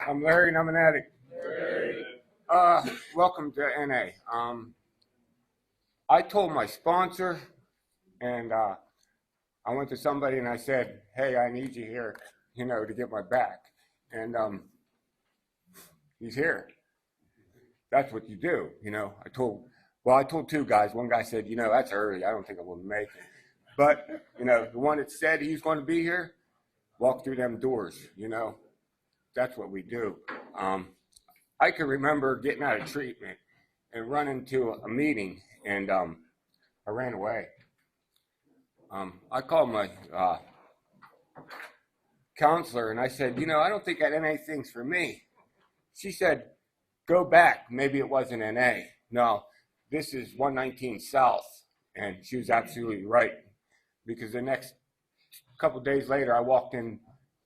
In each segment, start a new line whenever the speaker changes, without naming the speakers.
I'm Larry and I'm an addict. Welcome to NA. I told my sponsor and I went to somebody and I said, hey, I need you here, to get my back. And he's here. That's what you do, I told two guys. One guy said, that's early. I don't think I will make it. But, the one that said he's going to be here, walk through them doors, That's what we do. I can remember getting out of treatment and running to a meeting, and I ran away. I called my counselor, and I said, I don't think that NA thing's for me. She said, go back. Maybe it wasn't NA. No, this is 119 South. And she was absolutely right, because the next couple days later, I walked in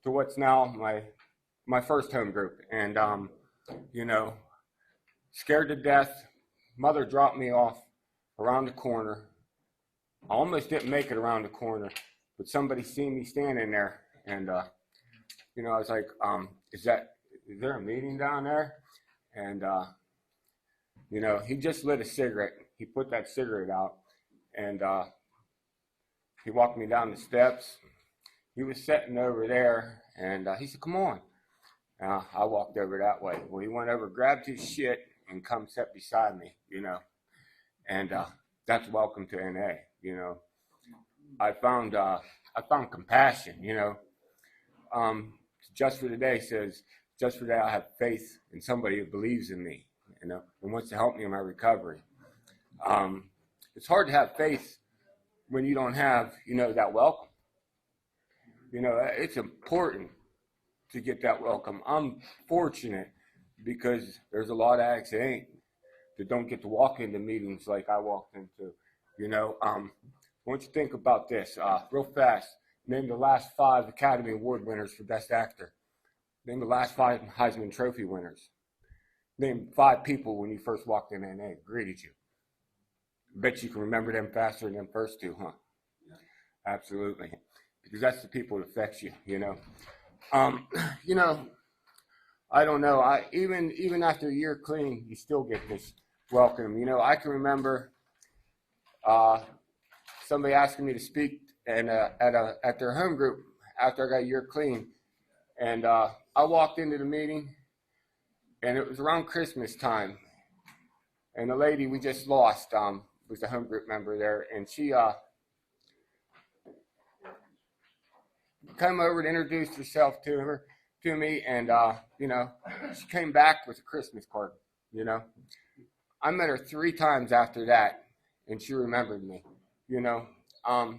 to what's now my first home group, and scared to death. Mother dropped me off around the corner. I almost didn't make it around the corner, but somebody seen me standing there, and I was like, is there a meeting down there? And he just lit a cigarette. He put that cigarette out, and he walked me down the steps. He was sitting over there, and he said, come on. I walked over that way. Well, he went over, grabbed his shit, and come sit beside me, And that's welcome to NA, I found compassion, Just for Today says, just for today I have faith in somebody who believes in me, and wants to help me in my recovery. It's hard to have faith when you don't have, that welcome. It's important to get that welcome. I'm fortunate because there's a lot of addicts that don't get to walk into meetings like I walked into. I want you to think about this real fast. Name the last 5 Academy Award winners for Best Actor. Name the last 5 Heisman Trophy winners. Name 5 people when you first walked in NA greeted you. Bet you can remember them faster than them first 2, huh? Absolutely. Because that's the people that affects you, I don't know. Even after a year clean, you still get this welcome. I can remember somebody asking me to speak at their home group after I got a year clean, and I walked into the meeting, and it was around Christmas time, and the lady we just lost was a home group member there, and she came over and introduced herself to me, and she came back with a Christmas card. I met her 3 times after that, and she remembered me. I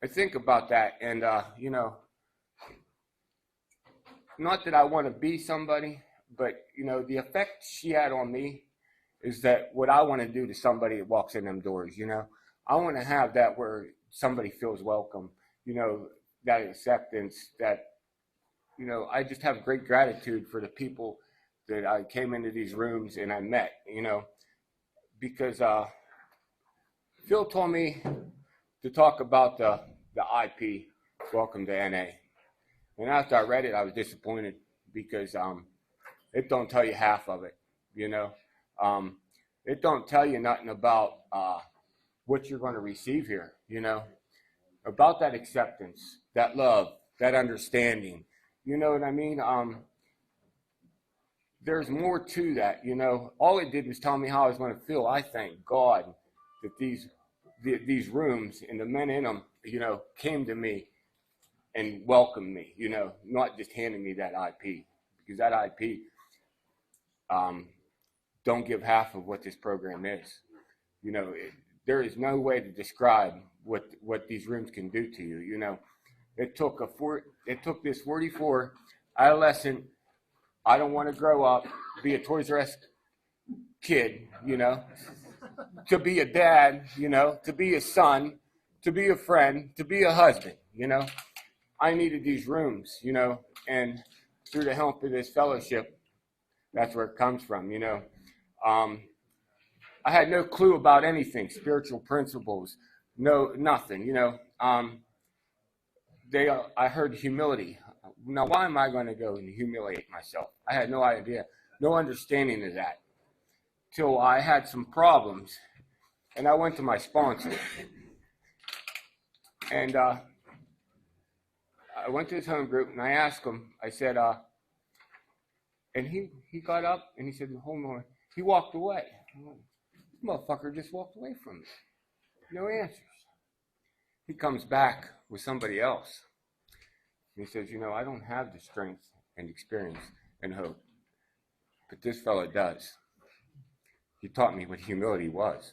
think about that, and not that I want to be somebody, but the effect she had on me is that what I want to do to somebody that walks in them doors. I want to have that where somebody feels welcome. That acceptance, that, I just have great gratitude for the people that I came into these rooms and I met, because Phil told me to talk about the IP, Welcome to NA. And after I read it, I was disappointed because it don't tell you half of it, It don't tell you nothing about what you're going to receive here, about that acceptance, that love, that understanding. You know what I mean? There's more to that, All it did was tell me how I was going to feel. I thank God that these rooms and the men in them, came to me and welcomed me, not just handing me that IP, because that IP don't give half of what this program is. There is no way to describe what these rooms can do to you. It took this 44 adolescent, I don't want to grow up, be a Toys R Us kid, to be a dad, to be a son, to be a friend, to be a husband, I needed these rooms, and through the help of this fellowship, that's where it comes from, I had no clue about anything, spiritual principles, nothing, I heard humility. now why am I going to go and humiliate myself? I had no idea, no understanding of that, till I had some problems, and I went to my sponsor, and I went to his home group, and I asked him, I said, and he got up, and he said, hold on, he walked away. This motherfucker just walked away from me. No answers. He comes back with somebody else. And he says, I don't have the strength and experience and hope, but this fellow does. He taught me what humility was,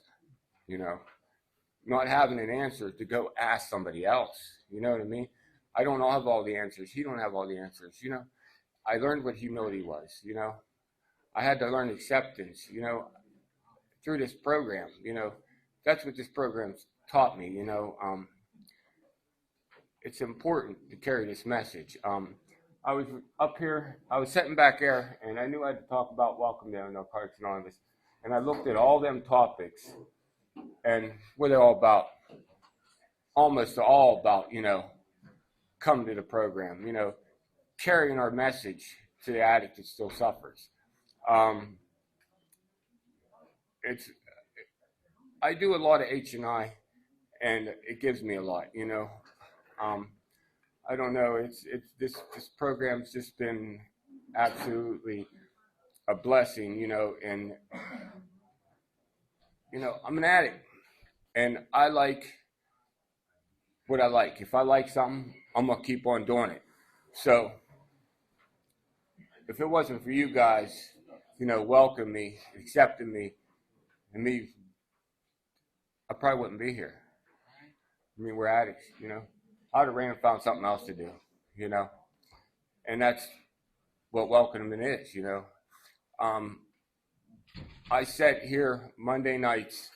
not having an answer to go ask somebody else. You know what I mean? I don't have all the answers. He don't have all the answers. I learned what humility was. I had to learn acceptance, through this program. That's what this program's taught me. It's important to carry this message. I was up here, I was sitting back there, and I knew I had to talk about Welcome to Narcotics Anonymous. And I looked at all them topics, and what they're all about. Almost all about, coming to the program, carrying our message to the addict that still suffers. I do a lot of H&I, and it gives me a lot, I don't know. This program's just been absolutely a blessing, and I'm an addict, and I like what I like. If I like something, I'm gonna keep on doing it. So if it wasn't for you guys, welcoming me, accepting me, and me, I probably wouldn't be here. I mean, we're addicts, I'd have ran and found something else to do, and that's what welcoming is, I sat here Monday nights,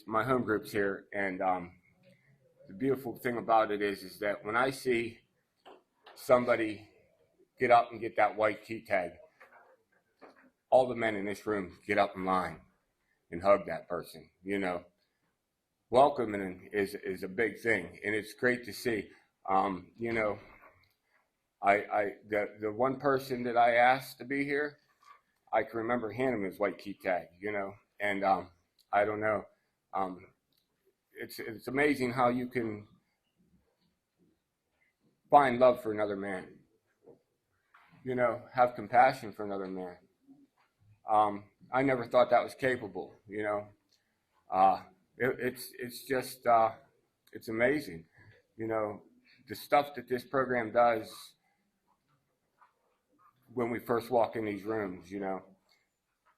my home group's here, and the beautiful thing about it is that when I see somebody get up and get that white key tag, all the men in this room get up in line and hug that person, Welcoming is a big thing, and it's great to see. The one person that I asked to be here, I can remember handing him his white key tag, and I don't know. It's amazing how you can find love for another man, have compassion for another man. I never thought that was capable, It's just, it's amazing, the stuff that this program does when we first walk in these rooms,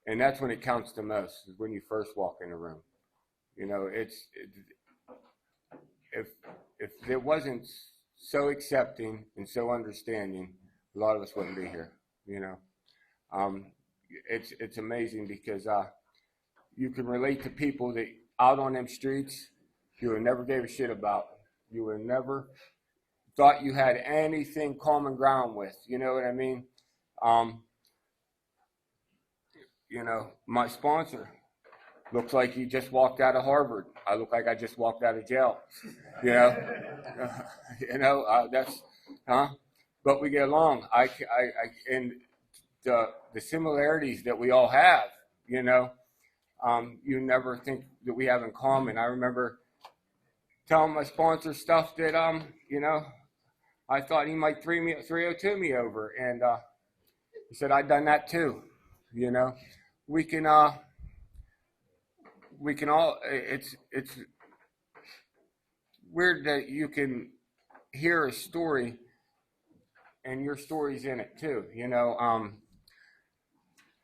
and that's when it counts the most, is when you first walk in a room. If it wasn't so accepting and so understanding, a lot of us wouldn't be here, It's amazing because you can relate to people that out on them streets you would never gave a shit about. You would never thought you had anything common ground with. You know what I mean? My sponsor looks like he just walked out of Harvard. I look like I just walked out of jail. That's, but we get along. And the similarities that we all have, you never think that we have in common. I remember telling my sponsor stuff that, I thought he might 302 me over. And he said, I'd done that too. We can all, it's weird that you can hear a story and your story's in it too,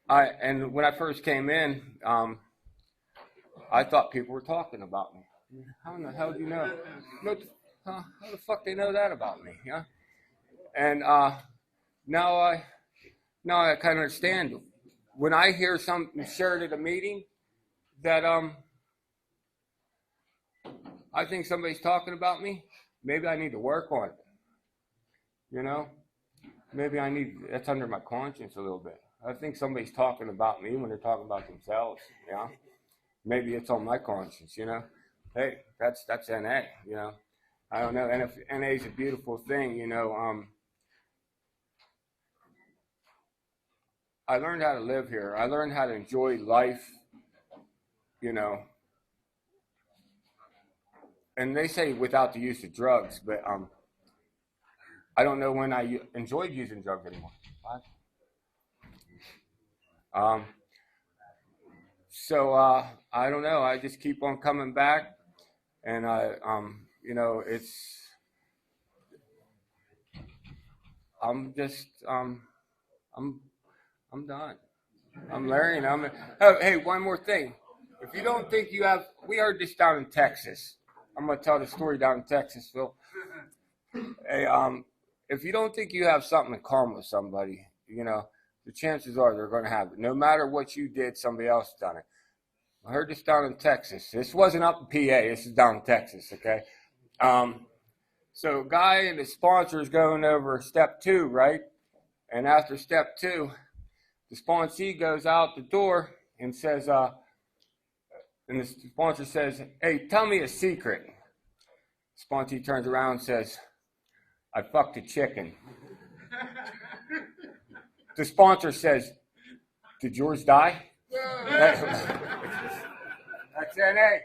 and when I first came in, I thought people were talking about me. How in the hell do you know? How the fuck they know that about me? Yeah. And now I kind of understand. When I hear something shared at a meeting that I think somebody's talking about me, maybe I need to work on it. Maybe that's under my conscience a little bit. I think somebody's talking about me when they're talking about themselves. Maybe it's on my conscience. Hey, that's NA. I don't know. And if NA is a beautiful thing, I learned how to live here. I learned how to enjoy life, you know. And they say without the use of drugs, but I don't know when I enjoyed using drugs anymore. Um, so I don't know. I just keep on coming back, and you know, I'm just, I'm, I'm done. I'm learning. Oh, hey, one more thing. If you don't think you have, we heard this down in Texas. I'm gonna tell the story down in Texas, Phil. Hey, if you don't think you have something in common with somebody, you know, the chances are they're going to have it. No matter what you did, somebody else done it. I heard this down in Texas. This wasn't up in PA. This is down in Texas. Okay. So, guy and his sponsor is going over step 2, right? And after step 2, the sponsee goes out the door and says, and the sponsor says, "Hey, tell me a secret." The sponsee turns around and says, "I fucked a chicken." The sponsor says, "Did yours die?" That's NA.